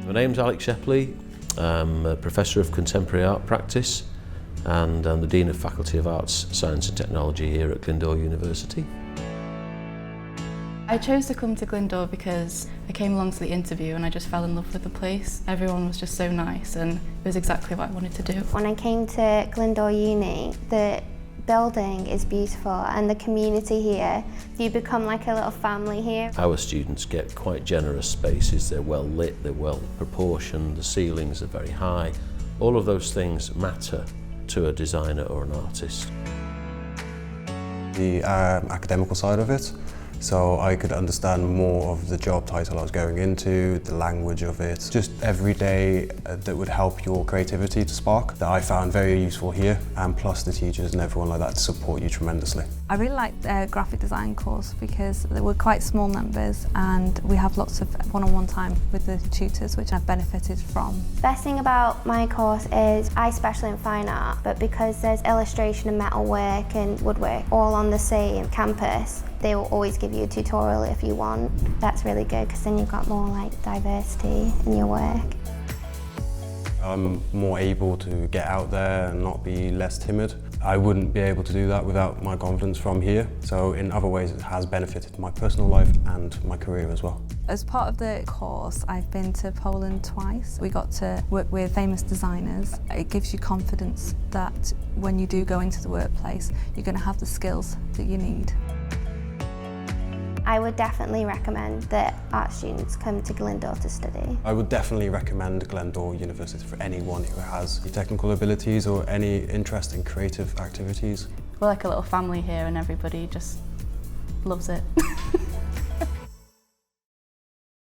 My name's Alec Shepley. I'm a Professor of Contemporary Art Practice and I'm the Dean of Faculty of Arts, Science and Technology here at Glyndŵr University. I chose to come to Glyndŵr because I came along to the interview and I just fell in love with the place. Everyone was just so nice and it was exactly what I wanted to do. When I came to Glyndŵr Uni, the building is beautiful and the community here, you become like a little family here. Our students get quite generous spaces. They're well lit, they're well proportioned, the ceilings are very high. All of those things matter to a designer or an artist. The academical side of it, so I could understand more of the job title I was going into, the language of it, just every day that would help your creativity to spark, that I found very useful here, and plus the teachers and everyone like that to support you tremendously. I really liked the graphic design course because we're quite small numbers and we have lots of one-on-one time with the tutors, which I've benefited from. Best thing about my course is I specialise in fine art, but because there's illustration and metal work and woodwork all on the same campus, they will always give you a tutorial if you want. That's really good because then you've got more like diversity in your work. I'm more able to get out there and not be less timid. I wouldn't be able to do that without my confidence from here. So in other ways it has benefited my personal life and my career as well. As part of the course, I've been to Poland twice. We got to work with famous designers. It gives you confidence that when you do go into the workplace, you're going to have the skills that you need. I would definitely recommend that art students come to Glyndŵr to study. I would definitely recommend Glyndŵr University for anyone who has technical abilities or any interest in creative activities. We're like a little family here and everybody just loves it.